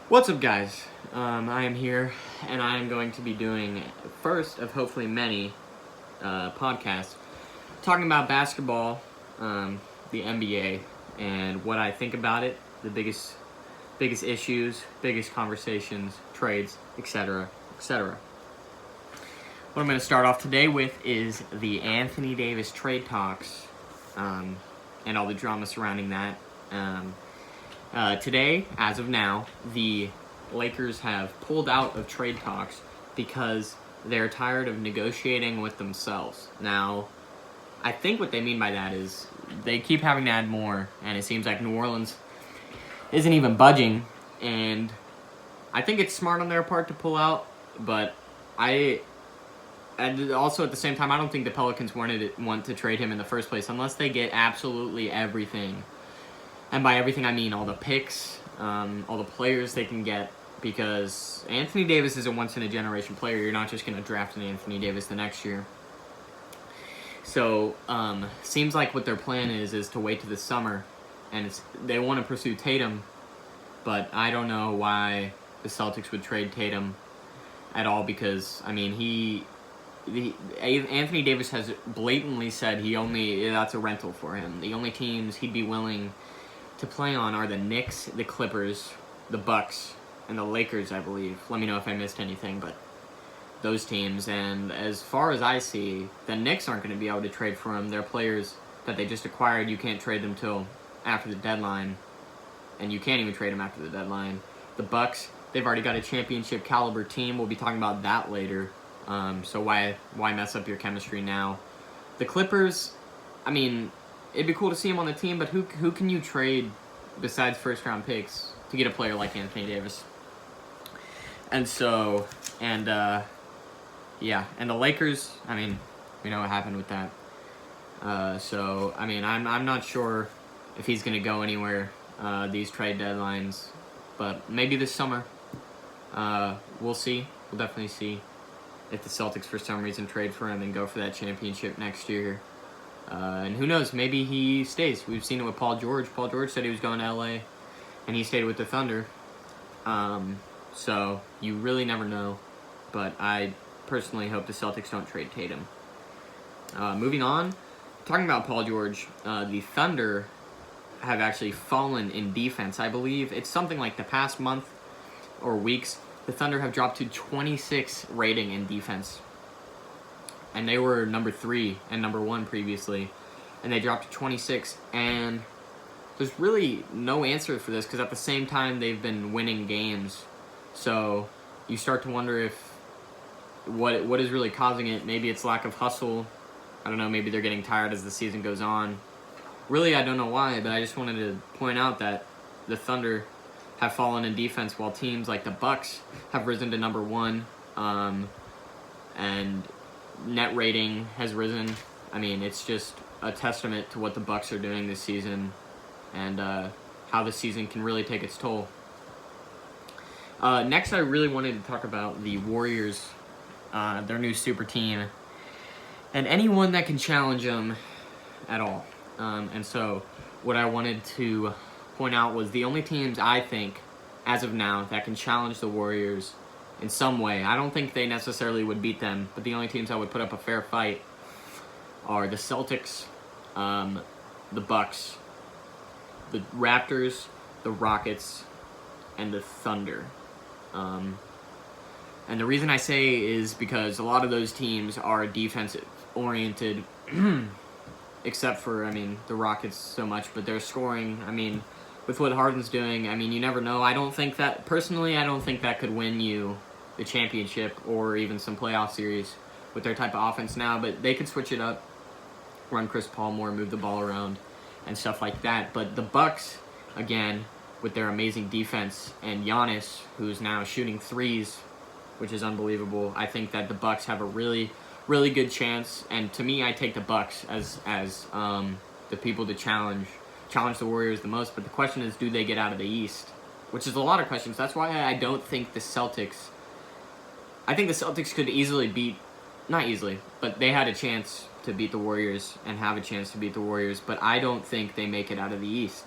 What's up, guys? I am here, and I am going to be doing first of hopefully many podcasts talking about basketball, the NBA, and what I think about it, the biggest issues, biggest conversations, trades, etc., etc. What I'm going to start off today with is the Anthony Davis trade talks, and all the drama surrounding that. Today, as of now, the Lakers have pulled out of trade talks because they're tired of negotiating with themselves. Now, I think what they mean by that is they keep having to add more, and it seems like New Orleans isn't even budging, and I think it's smart on their part to pull out, but and also at the same time, I don't think the Pelicans want to trade him in the first place unless they get absolutely everything. And by everything, I mean all the picks, all the players they can get, because Anthony Davis is a once-in-a-generation player. You're not just going to draft an Anthony Davis the next year. So, seems like what their plan is to wait to the summer, and they want to pursue Tatum, but I don't know why the Celtics would trade Tatum at all, because, I mean, Anthony Davis has blatantly said that's a rental for him. The only teams he'd be willing to play on are the Knicks, the Clippers, the Bucks, and the Lakers, I believe. Let me know if I missed anything, but those teams. And as far as I see, the Knicks aren't going to be able to trade for him. They're players that they just acquired. You can't trade them till after the deadline, and you can't even trade them after the deadline. The Bucks, they've already got a championship caliber team. We'll be talking about that later. So why mess up your chemistry now? The Clippers, I mean, it'd be cool to see him on the team, but who can you trade besides first-round picks to get a player like Anthony Davis? And so, and the Lakers, I mean, we know what happened with that. So, I mean, I'm not sure if he's going to go anywhere these trade deadlines, but maybe this summer. We'll see. We'll definitely see if the Celtics for some reason trade for him and go for that championship next year. And who knows, maybe he stays. We've seen it with Paul George. Paul George said he was going to LA, and he stayed with the Thunder. So you really never know. But I personally hope the Celtics don't trade Tatum. Moving on, talking about Paul George, the Thunder have actually fallen in defense. I believe it's something like the past month or weeks, the Thunder have dropped to 26 rating in defense. And they were number 3 and number 1 previously, and they dropped to 26. And there's really no answer for this, because at the same time they've been winning games. So you start to wonder if what is really causing it. Maybe it's lack of hustle. I don't know. Maybe they're getting tired as the season goes on. Really, I don't know why, but I just wanted to point out that the Thunder have fallen in defense, while teams like the Bucks have risen to number 1, and net rating has risen. I mean, it's just a testament to what the Bucks are doing this season, and how the season can really take its toll. Next, I really wanted to talk about the Warriors, their new super team, and anyone that can challenge them at all. And so what I wanted to point out was the only teams I think, as of now, that can challenge the Warriors in some way. I don't think they necessarily would beat them, but the only teams that would put up a fair fight are the Celtics, the Bucks, the Raptors, the Rockets, and the Thunder. And the reason I say is because a lot of those teams are defensive-oriented, except for, I mean, the Rockets so much, but they're scoring, I mean, with what Harden's doing, I mean, you never know. I don't think that could win you the championship or even some playoff series with their type of offense now, but they could switch it up, run Chris Paul more, move the ball around, and stuff like that. But the Bucks, again, with their amazing defense, and Giannis, who's now shooting threes, which is unbelievable, I think that the Bucks have a really, really good chance. And to me, I take the Bucks as the people to challenge the Warriors the most. But the question is, do they get out of the East? Which is a lot of questions. That's why I don't think the Celtics... I think the Celtics could easily beat... Not easily, but they had a chance to beat the Warriors and have a chance to beat the Warriors. But I don't think they make it out of the East.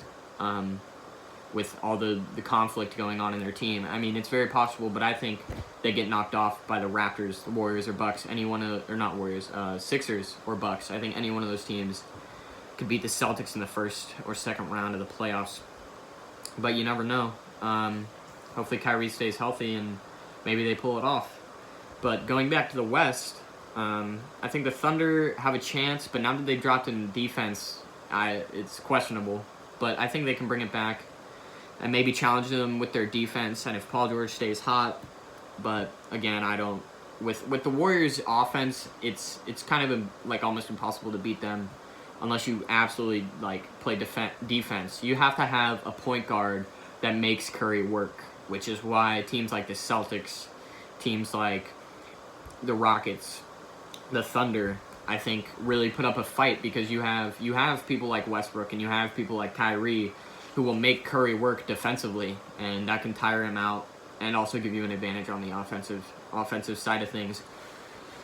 with all the conflict going on in their team. I mean, it's very possible, but I think they get knocked off by the Raptors, the Warriors, or Bucks. Or not Warriors, Sixers or Bucks. I think any one of those teams could beat the Celtics in the first or second round of the playoffs. But you never know. Hopefully Kyrie stays healthy and maybe they pull it off. But going back to the West, I think the Thunder have a chance, but now that they've dropped in defense, it's questionable. But I think they can bring it back and maybe challenge them with their defense, and if Paul George stays hot. But again, I don't. With the Warriors' offense, it's kind of like almost impossible to beat them unless you absolutely like play defense. You have to have a point guard that makes Curry work, which is why teams like the Celtics, teams like the Rockets, the Thunder, I think really put up a fight, because you have people like Westbrook and you have people like Kyrie who will make Curry work defensively, and that can tire him out and also give you an advantage on the offensive side of things.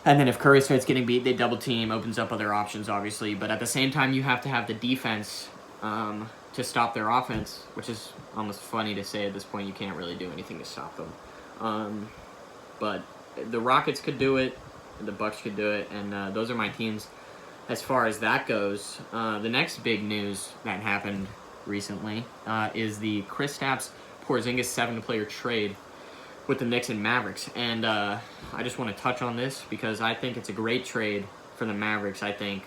And then if Curry starts getting beat, they double team, opens up other options, obviously. But at the same time, you have to have the defense to stop their offense, which is almost funny to say at this point. You can't really do anything to stop them. But the Rockets could do it, the Bucks could do it, and those are my teams as far as that goes. The next big news that happened recently is the Kristaps Porzingis 7-player trade with the Knicks and Mavericks. And I just want to touch on this because I think it's a great trade for the Mavericks. I think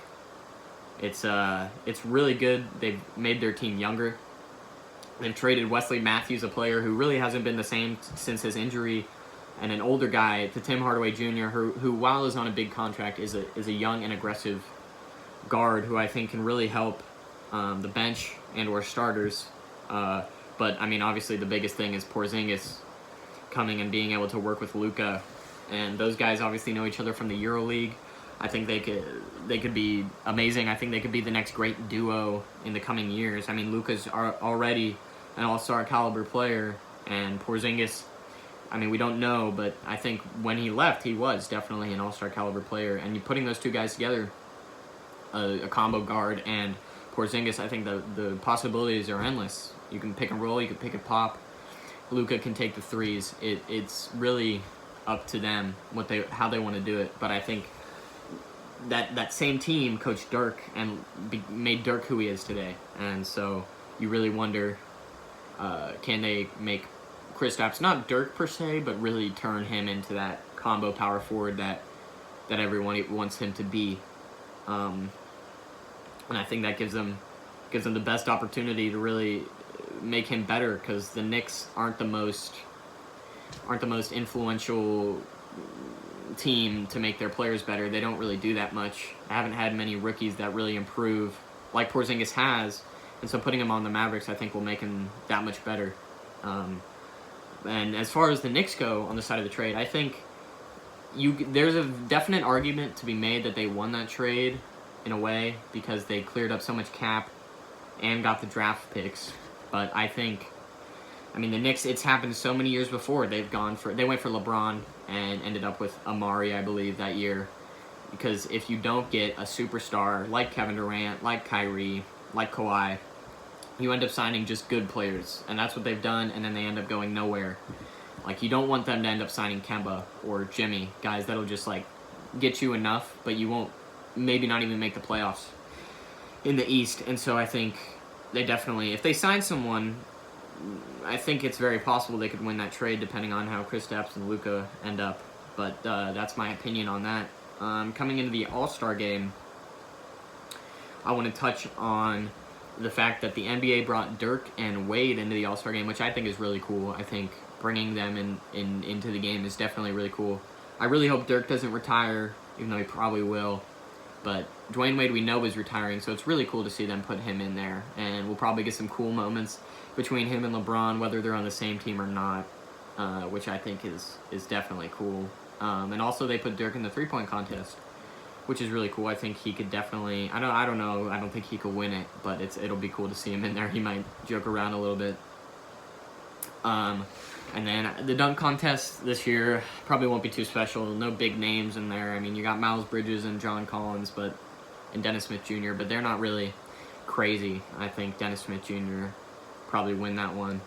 it's really good. They've made their team younger. They've traded Wesley Matthews, a player who really hasn't been the same since his injury, and an older guy, to Tim Hardaway Jr., who while is on a big contract, is a young and aggressive guard who I think can really help the bench and or starters. But I mean, obviously the biggest thing is Porzingis coming and being able to work with Luka, and those guys obviously know each other from the EuroLeague. I think they could be amazing. I think they could be the next great duo in the coming years. I mean, Luka's already an all-star caliber player, and Porzingis, I mean, we don't know, but I think when he left, he was definitely an all-star caliber player. And you putting those two guys together, a combo guard and Porzingis, I think the possibilities are endless. You can pick and roll, you can pick and pop. Luka can take the threes. It's really up to them how they want to do it. But I think that same team coached Dirk and made Dirk who he is today. And so you really wonder, can they make Kristaps, not Dirk per se, but really turn him into that combo power forward that everyone wants him to be. And I think that gives them the best opportunity to really make him better, because the Knicks aren't the most influential team to make their players better. They don't really do that much. I haven't had many rookies that really improve like Porzingis has, and so putting him on the Mavericks I think will make him that much better. And as far as the Knicks go on the side of the trade, I think there's a definite argument to be made that they won that trade in a way because they cleared up so much cap and got the draft picks. But I mean, the Knicks, it's happened so many years before. They went for LeBron and ended up with Amari, I believe, that year. Because if you don't get a superstar like Kevin Durant, like Kyrie, like Kawhi, you end up signing just good players. And that's what they've done, and then they end up going nowhere. Like, you don't want them to end up signing Kemba or Jimmy, guys that'll just, like, get you enough, but you won't maybe not even make the playoffs in the East. And so I think they definitely, if they sign someone, I think it's very possible they could win that trade depending on how Kristaps and Luka end up. But that's my opinion on that. Coming into the All-Star game, I want to touch on the fact that the NBA brought Dirk and Wade into the All-Star game, which I think is really cool. I think bringing them into the game is definitely really cool. I really hope Dirk doesn't retire, even though he probably will. But Dwayne Wade, we know, is retiring, so it's really cool to see them put him in there. And we'll probably get some cool moments between him and LeBron, whether they're on the same team or not, which I think is definitely cool. And also they put Dirk in the three-point contest, which is really cool. I think he could definitely, I don't know, I don't think he could win it, but it'll be cool to see him in there. He might joke around a little bit. And then the dunk contest this year probably won't be too special. No big names in there. I mean, you got Miles Bridges and John Collins and Dennis Smith Jr., but they're not really crazy. I think Dennis Smith Jr. probably win that one.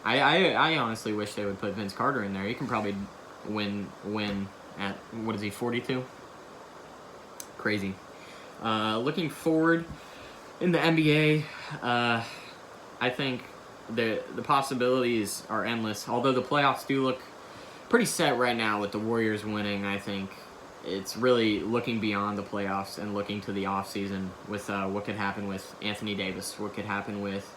I honestly wish they would put Vince Carter in there. He can probably win at, what is he, 42? Crazy. Looking forward in the NBA, I think the possibilities are endless. Although the playoffs do look pretty set right now with the Warriors winning, I think it's really looking beyond the playoffs and looking to the offseason with what could happen with Anthony Davis, what could happen with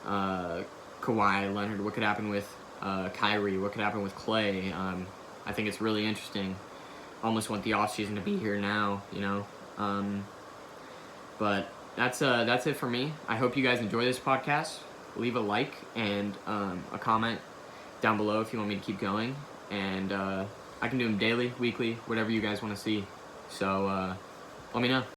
Kawhi Leonard, what could happen with Kyrie, what could happen with Klay. I think it's really interesting. Almost want the offseason to be here now, you know. But that's it for me. I hope you guys enjoy this podcast. Leave a like and a comment down below if you want me to keep going. And I can do them daily, weekly, whatever you guys want to see. So let me know.